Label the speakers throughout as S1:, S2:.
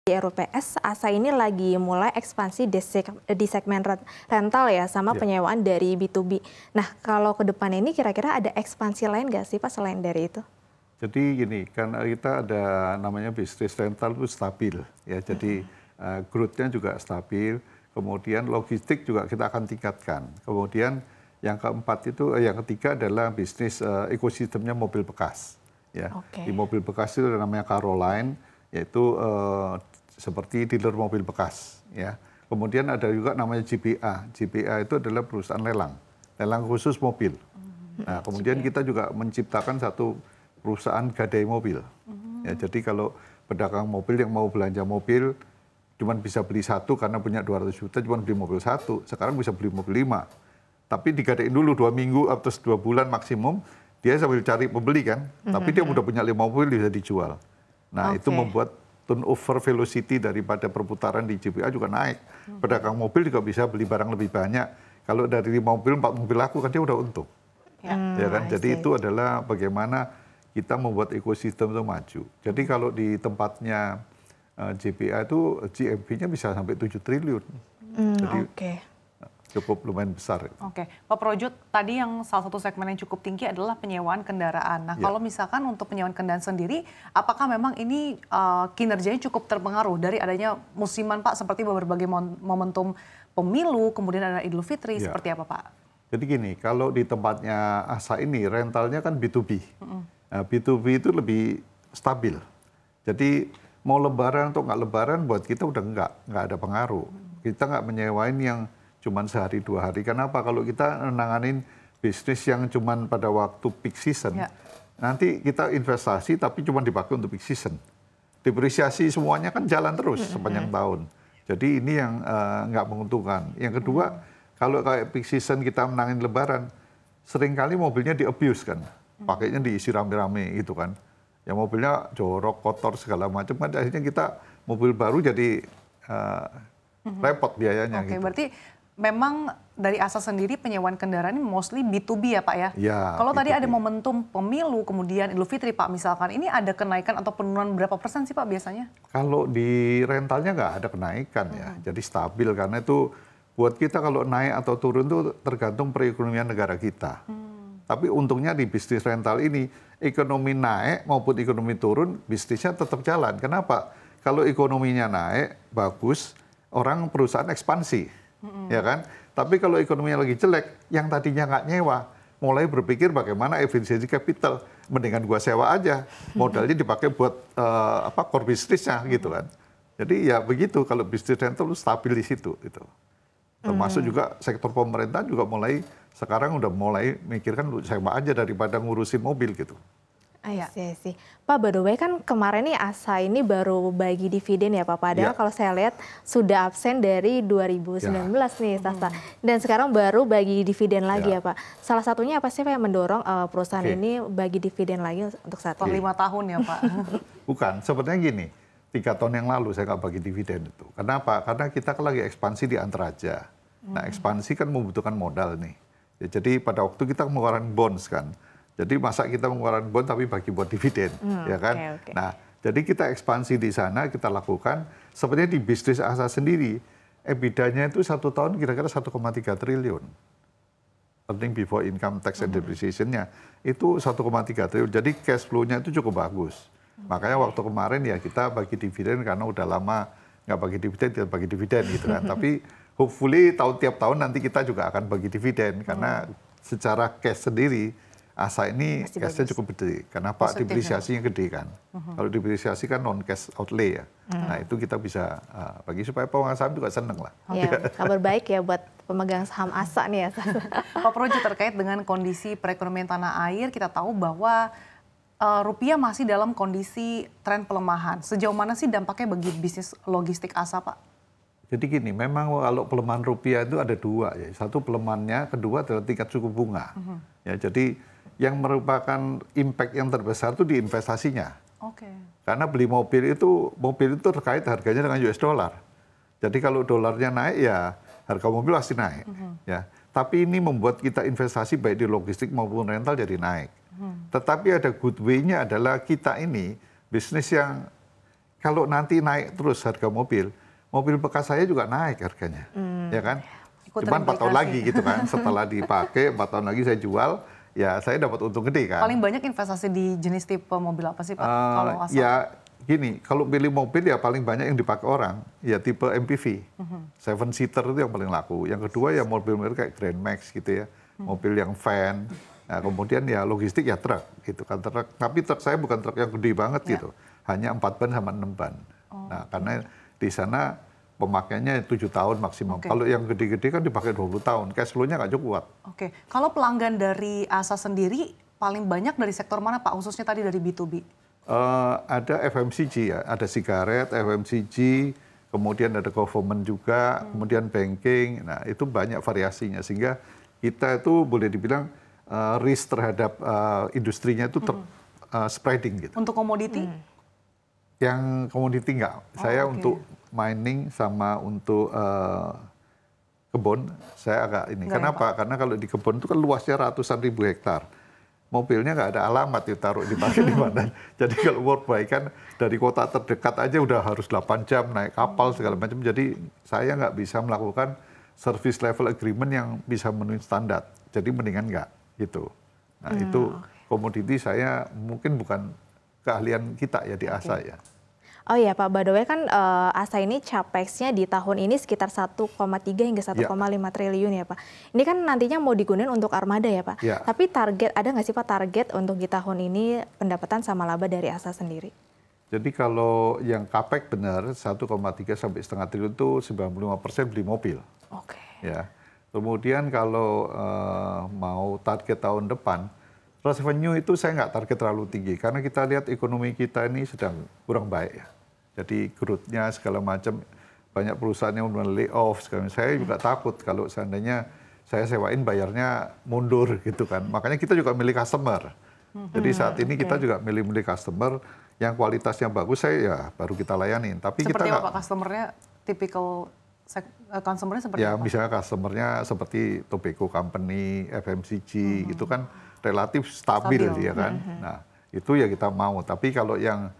S1: Di RUPS, ASA ini lagi mulai ekspansi di segmen rental ya, sama penyewaan dari B2B. Nah, kalau ke depan ini kira-kira ada ekspansi lain nggak sih Pak selain dari itu?
S2: Jadi gini, karena kita ada namanya bisnis rental itu stabil, ya. Jadi growth-nya juga stabil. Kemudian logistik juga kita akan tingkatkan. Kemudian yang keempat itu, yang ketiga adalah bisnis ekosistemnya mobil bekas. Ya. Di mobil bekas itu ada namanya Caroline, yaitu seperti dealer mobil bekas, ya. Kemudian ada juga namanya GPA. GPA itu adalah perusahaan lelang khusus mobil. Nah, kemudian kita juga menciptakan satu perusahaan gadai mobil. Ya, jadi kalau pedagang mobil yang mau belanja mobil, cuman bisa beli satu karena punya 200 juta, cuman beli mobil satu. Sekarang bisa beli mobil 5. Tapi digadain dulu 2 minggu atau 2 bulan maksimum, dia sambil cari pembeli kan. Tapi dia udah punya 5 mobil, bisa dijual. Nah, itu membuat turnover velocity daripada perputaran di GPA juga naik. Pedagang mobil juga bisa beli barang lebih banyak. Kalau dari 5 mobil, 4 mobil laku kan dia udah untung. Ya kan? Jadi itu adalah bagaimana kita membuat ekosistem itu maju. Jadi kalau di tempatnya GPA itu GMV-nya bisa sampai 7 triliun. Jadi cukup lumayan besar.
S3: Pak Projut, tadi yang salah satu segmen yang cukup tinggi adalah penyewaan kendaraan. Nah, kalau misalkan untuk penyewaan kendaraan sendiri, apakah memang ini kinerjanya cukup terpengaruh dari adanya musiman Pak, seperti berbagai momentum pemilu, kemudian ada Idul Fitri, seperti apa Pak?
S2: Jadi gini, kalau di tempatnya ASA ini rentalnya kan B2B. Nah, B2B itu lebih stabil. Jadi mau lebaran atau nggak lebaran buat kita udah nggak ada pengaruh. Kita nggak menyewain yang cuman sehari 2 hari. Kenapa? Kalau kita nanganin bisnis yang cuman pada waktu peak season, nanti kita investasi tapi cuma dipakai untuk peak season. Depresiasi semuanya kan jalan terus sepanjang tahun. Jadi ini yang nggak menguntungkan. Yang kedua, kalau kayak peak season kita menangin lebaran, seringkali mobilnya di-abuse kan. Pakainya diisi rame-rame gitu kan. Ya mobilnya jorok, kotor, segala macam. Kan akhirnya kita mobil baru jadi repot biayanya. Gitu.
S3: Berarti memang dari ASA sendiri penyewaan kendaraan ini mostly B2B ya Pak ya? Kalau tadi ada momentum pemilu, kemudian Idul Fitri Pak misalkan, ini ada kenaikan atau penurunan berapa persen sih Pak biasanya?
S2: Kalau di rentalnya nggak ada kenaikan ya, jadi stabil karena itu buat kita kalau naik atau turun itu tergantung perekonomian negara kita. Tapi untungnya di bisnis rental ini, ekonomi naik maupun ekonomi turun, bisnisnya tetap jalan. Kenapa? Kalau ekonominya naik, bagus, orang perusahaan ekspansi. Ya kan? Tapi kalau ekonominya lagi jelek, yang tadinya nggak nyewa, mulai berpikir bagaimana efisiensi kapital, mendingan gua sewa aja, modalnya dipakai buat core bisnisnya gitu kan. Jadi ya begitu, kalau bisnis rental itu stabil di situ gitu. Termasuk juga sektor pemerintah juga sekarang udah mulai mikirkan sewa aja daripada ngurusin mobil gitu.
S1: Sih. Pak, by the way kan kemarin nih ASA ini baru bagi dividen ya Pak. Padahal kalau saya lihat sudah absen dari 2019 nih Sasa. Dan sekarang baru bagi dividen lagi ya Pak. Salah satunya apa sih Pak yang mendorong perusahaan ini bagi dividen lagi untuk saat ini?
S3: 5 tahun ya Pak?
S2: Bukan, sebenarnya gini. 3 tahun yang lalu saya nggak bagi dividen itu. Kenapa? Karena kita kan lagi ekspansi di Antaraja. Nah ekspansi kan membutuhkan modal nih. Ya, jadi pada waktu kita mengeluarkan bonds kan. Jadi masa kita mengeluarkan bond tapi bagi buat dividen, ya kan? Nah, jadi kita ekspansi di sana, kita lakukan. Sebenarnya di bisnis ASA sendiri, EBITDA-nya itu 1 tahun kira-kira 1,3 triliun. Earning before income tax and depreciation-nya itu 1,3 triliun. Jadi cash flow-nya itu cukup bagus. Makanya waktu kemarin ya kita bagi dividen karena udah lama nggak bagi dividen, kita bagi dividen gitu kan. Tapi hopefully tiap tahun nanti kita juga akan bagi dividen karena secara cash sendiri ASA ini cash-nya cukup gede, karena Pak depresiasinya gede kan. Kalau depresiasi kan non-cash outlay ya. Nah itu kita bisa bagi supaya pemegang saham juga seneng lah.
S1: Kabar baik ya buat pemegang saham ASA nih ya.
S3: Pak Projut, terkait dengan kondisi perekonomian tanah air, kita tahu bahwa rupiah masih dalam kondisi tren pelemahan. Sejauh mana sih dampaknya bagi bisnis logistik ASA Pak?
S2: Jadi gini, memang kalau pelemahan rupiah itu ada 2 ya. Satu pelemahannya, kedua adalah tingkat suku bunga. Ya, jadi yang merupakan impact yang terbesar itu di investasinya. Karena beli mobil itu terkait harganya dengan US dollar. Jadi kalau dolarnya naik ya harga mobil pasti naik. Ya. Tapi ini membuat kita investasi baik di logistik maupun rental jadi naik. Tetapi ada good way-nya adalah kita ini bisnis yang kalau nanti naik terus harga mobil bekas saya juga naik harganya, ya kan? Cuman 4 tahun lagi gitu kan, setelah dipakai 4 tahun lagi saya jual, ya saya dapat untung gede kan.
S3: Paling banyak investasi di jenis tipe mobil apa sih Pak? Kalau asal?
S2: Ya gini, kalau pilih mobil ya paling banyak yang dipakai orang, ya tipe MPV, 7-seater itu yang paling laku. Yang kedua ya mobil-mobil kayak Grand Max gitu ya, mobil yang van. Nah, kemudian ya logistik ya truk gitu kan, truk. Tapi truk saya bukan truk yang gede banget gitu, hanya 4 ban sama 6 ban. Nah, karena di sana pemakaiannya 7 tahun maksimum. Kalau yang gede-gede kan dipakai 20 tahun, cash flow-nya nggak cukup kuat.
S3: Kalau pelanggan dari ASA sendiri paling banyak dari sektor mana Pak, khususnya tadi dari B2B?
S2: Ada FMCG ya, ada sigaret, FMCG, kemudian ada government juga, kemudian banking. Nah, itu banyak variasinya sehingga kita itu boleh dibilang risk terhadap industrinya itu spreading gitu.
S3: Untuk komoditi?
S2: Yang komoditi enggak. Saya untuk mining sama untuk kebun, saya agak ini. Kenapa? Karena kalau di kebun itu kan luasnya ratusan ribu hektar. Mobilnya nggak ada alamat ditaruh dipakai di mana. Jadi kalau world bike kan dari kota terdekat aja udah harus 8 jam naik kapal segala macam. Jadi saya nggak bisa melakukan service level agreement yang bisa memenuhi standar. Jadi mendingan nggak gitu. Nah itu komoditi saya mungkin bukan keahlian kita ya di ASA ya.
S1: Oh iya Pak, by the way kan ASA ini capex-nya di tahun ini sekitar 1,3 hingga 1,5 triliun ya Pak. Ini kan nantinya mau digunakan untuk armada ya Pak. Tapi target, ada nggak sih Pak target untuk di tahun ini pendapatan sama laba dari ASA sendiri?
S2: Jadi kalau yang capex benar 1,3 sampai setengah triliun itu 95% beli mobil. Ya. Kemudian kalau mau target tahun depan, revenue itu saya nggak target terlalu tinggi karena kita lihat ekonomi kita ini sedang kurang baik ya. Jadi growth-nya segala macam, banyak perusahaan yang mulai lay off. Saya juga takut kalau seandainya saya sewain bayarnya mundur gitu kan. Makanya kita juga milih customer. Jadi saat ini kita juga milih customer yang kualitasnya bagus, saya ya baru kita layanin. Tapi
S3: seperti
S2: kita
S3: apa Pak customer-nya, typical customer-nya seperti
S2: ya,
S3: apa?
S2: misalnya customer-nya seperti tobacco company, FMCG, itu kan relatif stabil ya kan. Nah itu ya kita mau. Tapi kalau yang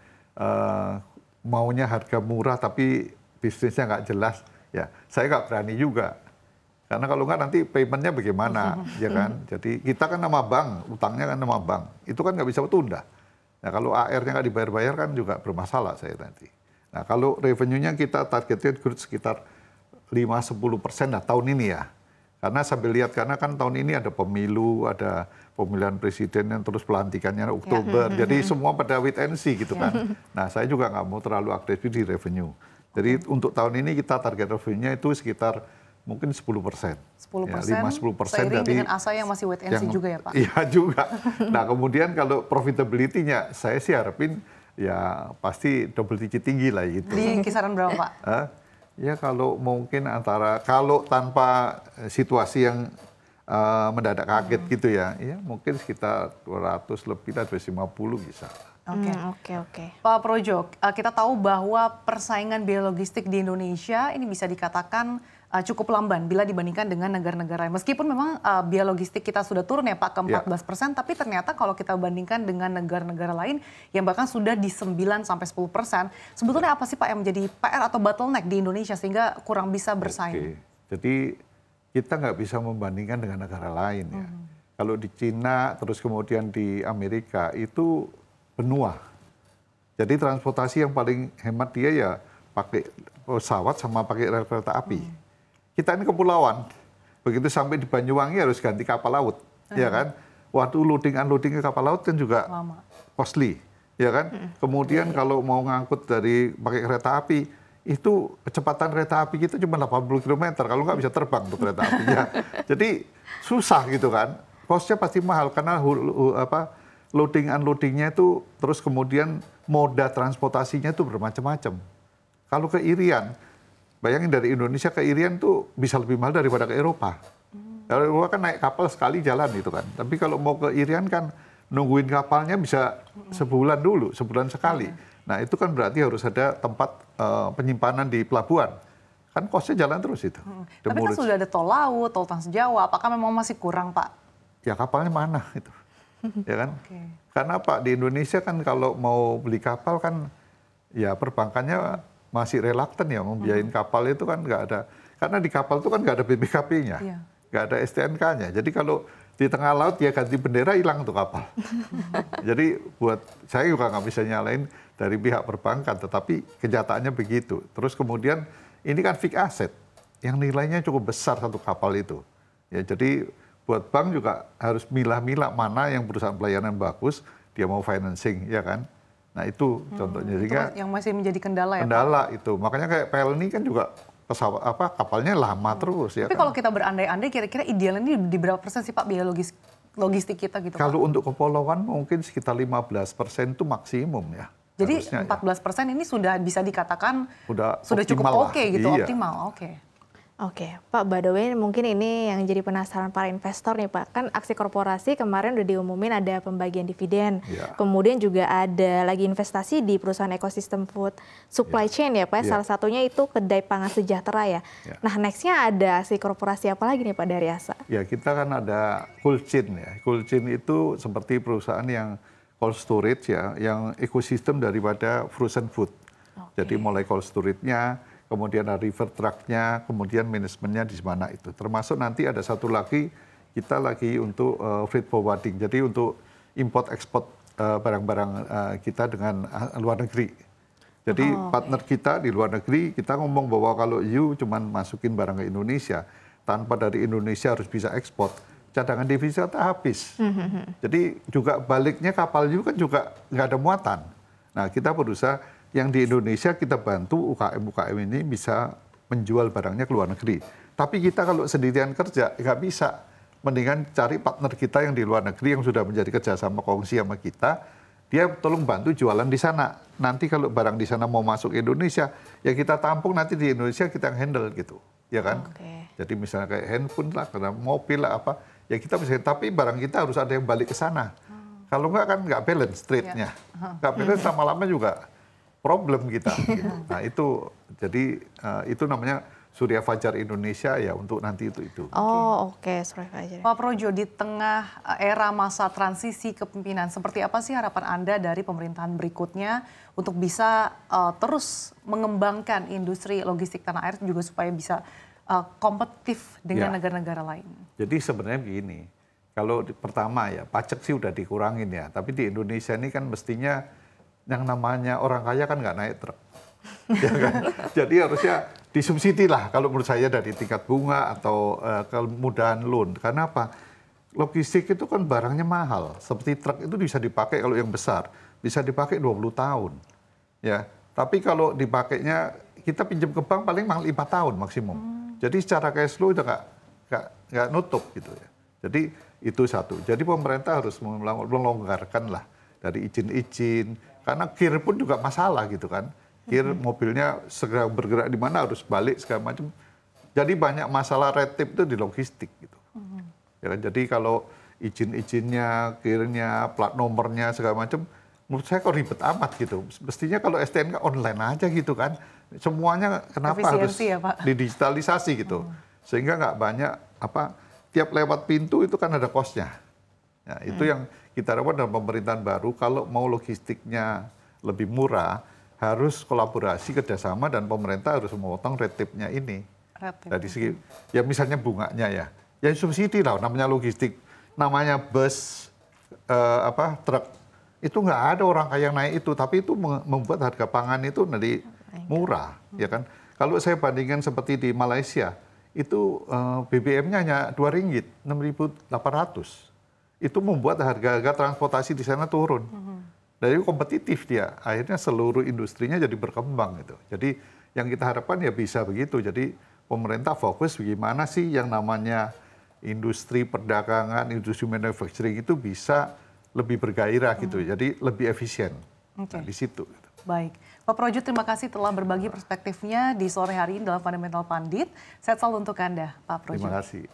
S2: maunya harga murah tapi bisnisnya nggak jelas, ya saya nggak berani juga. Karena kalau nggak nanti paymentnya bagaimana, ya kan? Jadi kita kan nama bank, utangnya kan nama bank, itu kan nggak bisa tunda. Nah kalau AR-nya nggak dibayar-bayar kan juga bermasalah saya nanti. Nah kalau revenue-nya kita targetnya growth sekitar 5-10% lah tahun ini ya. Karena sambil lihat, karena kan tahun ini ada pemilu, ada pemilihan presiden yang terus pelantikannya Oktober. Jadi semua pada wait and see gitu kan. Nah saya juga nggak mau terlalu aktif di revenue. Jadi untuk tahun ini kita target revenue-nya itu sekitar mungkin 10%.
S3: 10%,
S2: ya, 5-10%
S3: seiring
S2: dari
S3: dengan ASA yang masih wait and see juga ya Pak?
S2: Iya juga. Nah kemudian kalau profitability-nya saya sih harapin ya pasti double digit tinggi lah gitu.
S3: Di kisaran berapa Pak?
S2: Ya kalau mungkin kalau tanpa situasi yang mendadak kaget gitu ya, ya mungkin sekitar 200 lebih lah, 250 bisa.
S1: Oke.
S3: Pak Projo, kita tahu bahwa persaingan biaya logistik di Indonesia ini bisa dikatakan cukup lamban bila dibandingkan dengan negara-negara lain. Meskipun memang biaya logistik kita sudah turun ya Pak ke 14%, tapi ternyata kalau kita bandingkan dengan negara-negara lain yang bahkan sudah di 9-10%, sebetulnya apa sih Pak yang menjadi PR atau bottleneck di Indonesia sehingga kurang bisa bersaing?
S2: Jadi kita nggak bisa membandingkan dengan negara lain ya. Kalau di Cina, terus kemudian di Amerika itu benua. Jadi transportasi yang paling hemat dia ya pakai pesawat sama pakai rel kereta api. Kita ini kepulauan, begitu sampai di Banyuwangi harus ganti kapal laut, ya kan? Waktu loading ke kapal laut kan juga costly, ya kan? Kemudian kalau mau ngangkut dari pakai kereta api, itu kecepatan kereta api kita cuma 80 km, kalau nggak bisa terbang tuh kereta apinya. Jadi susah gitu kan, cost-nya pasti mahal karena loading unloadingnya itu, terus kemudian moda transportasinya itu bermacam-macam. Kalau ke Irian, bayangin dari Indonesia ke Irian tuh bisa lebih mahal daripada ke Eropa. Kalau Eropa kan naik kapal sekali jalan itu kan. Tapi kalau mau ke Irian kan nungguin kapalnya bisa sebulan dulu, sebulan sekali. Nah itu kan berarti harus ada tempat penyimpanan di pelabuhan. Kan cost-nya jalan terus itu.
S3: Tapi kan sudah ada tol laut, tol Trans Jawa, apakah memang masih kurang Pak?
S2: Ya kapalnya mana itu. Ya kan? Karena Pak di Indonesia kan kalau mau beli kapal kan Ya perbankannya masih reluctant ya membiayain kapal itu kan nggak ada, karena di kapal itu kan nggak ada BPKB-nya, nggak ada STNK-nya. Jadi kalau di tengah laut ya ganti bendera hilang tuh kapal. Jadi buat saya juga nggak bisa nyalain dari pihak perbankan, tetapi kenyataannya begitu. Terus kemudian ini kan fixed asset yang nilainya cukup besar satu kapal itu. Ya jadi buat bank juga harus milah-milah mana yang perusahaan pelayanan bagus dia mau financing, ya kan. Nah itu contohnya.
S3: Itu yang masih menjadi kendala ya Pak?
S2: Kendala itu, makanya kayak Pelni kan juga pesawat kapalnya lama terus ya.
S3: Tapi
S2: kan?
S3: kalau kita berandai-andai kira-kira idealnya di berapa persen sih Pak biaya logistik kita gitu
S2: Kalau
S3: Pak?
S2: untuk kepulauan mungkin sekitar 15% itu maksimum ya.
S3: Jadi
S2: harusnya
S3: 14% ini sudah bisa dikatakan sudah cukup
S2: optimal
S3: oke gitu,
S2: iya.
S3: optimal. Oke.
S1: Oke, Pak, by the way mungkin ini yang jadi penasaran para investor nih Pak. Kan aksi korporasi kemarin udah diumumin ada pembagian dividen.
S2: Ya.
S1: Kemudian juga ada lagi investasi di perusahaan ekosistem food supply chain ya Pak.
S2: Ya.
S1: Salah satunya itu Kedai Pangan Sejahtera ya. Nah nextnya ada aksi korporasi apa lagi nih Pak dari ASA?
S2: Ya kita kan ada cold chain ya. Cold chain itu seperti perusahaan yang cold storage ya, yang ekosistem daripada frozen food. Jadi mulai cold storage-nya, kemudian ada river truck-nya, kemudian manajemennya di mana itu. Termasuk nanti ada satu lagi, kita lagi untuk freight forwarding. Jadi untuk import ekspor barang-barang kita dengan luar negeri. Jadi partner kita di luar negeri, kita ngomong bahwa kalau you cuman masukin barang ke Indonesia, tanpa dari Indonesia harus bisa ekspor, cadangan devisa tak habis. Jadi juga baliknya kapal you kan juga nggak ada muatan. Nah kita berusaha yang di Indonesia kita bantu UKM-UKM ini bisa menjual barangnya ke luar negeri. Tapi kita kalau sendirian kerja nggak bisa. Mendingan cari partner kita yang di luar negeri yang sudah menjadi kerjasama kongsi sama kita. Dia tolong bantu jualan di sana. Nanti kalau barang di sana mau masuk ke Indonesia, ya kita tampung nanti di Indonesia kita handle gitu, ya kan? Jadi misalnya kayak handphone lah, karena mobil lah apa, ya kita bisa. Tapi barang kita harus ada yang balik ke sana. Kalau nggak kan nggak balance trade-nya. Nggak balance lama-lama juga problem kita. Gitu. Nah itu jadi itu namanya Surya Fajar Indonesia ya untuk nanti itu.
S1: Oh oke, Surya Fajar.
S3: Pak Projo, di tengah era masa transisi kepemimpinan, seperti apa sih harapan Anda dari pemerintahan berikutnya untuk bisa terus mengembangkan industri logistik tanah air juga supaya bisa kompetitif dengan negara-negara lain? Jadi
S2: sebenarnya begini, kalau pertama ya pajak sih udah dikurangin ya, tapi di Indonesia ini kan mestinya yang namanya orang kaya kan nggak naik truk. Ya kan? Jadi harusnya disubsidi lah kalau menurut saya dari tingkat bunga atau kemudahan loan. Karena apa? Logistik itu kan barangnya mahal. Seperti truk itu bisa dipakai kalau yang besar, bisa dipakai 20 tahun. Ya, tapi kalau dipakainya kita pinjam ke bank paling 5 tahun maksimum. Jadi secara cash flow udah nggak nutup gitu ya. Jadi itu satu. Jadi pemerintah harus melonggarkan lah dari izin-izin. Karena kir pun juga masalah gitu kan. Kir mobilnya segera bergerak di mana harus balik segala macam. Jadi banyak masalah red tape itu di logistik gitu. Ya kan? Jadi kalau izin-izinnya, kirnya, plat nomornya segala macam, menurut saya kok ribet amat gitu. Mestinya kalau STNK online aja gitu kan. Semuanya kenapa harus
S3: ya, Pak?
S2: didigitalisasi gitu. Sehingga nggak banyak tiap lewat pintu itu kan ada cost-nya. Nah, itu yang kita harapkan dalam pemerintahan baru, kalau mau logistiknya lebih murah, harus kolaborasi kerjasama dan pemerintah harus memotong red tape-nya ini. Dari segi, ya misalnya bunganya ya subsidi lah, namanya logistik, namanya bus, truk, itu nggak ada orang kaya yang naik itu, tapi itu membuat harga pangan itu nanti murah, ya kan? Kalau saya bandingkan seperti di Malaysia, itu BBM-nya hanya Rp2, 6.800. Itu membuat harga-harga transportasi di sana turun. Dari kompetitif dia, akhirnya seluruh industrinya jadi berkembang gitu. Jadi yang kita harapkan ya bisa begitu. Jadi pemerintah fokus bagaimana sih yang namanya industri perdagangan, industri manufacturing itu bisa lebih bergairah gitu. Jadi lebih efisien. Nah, di situ.
S3: Baik, Pak Projo terima kasih telah berbagi perspektifnya di sore hari ini dalam Fundamental Pandit. Sehat selalu untuk Anda, Pak Projo.
S2: Terima kasih.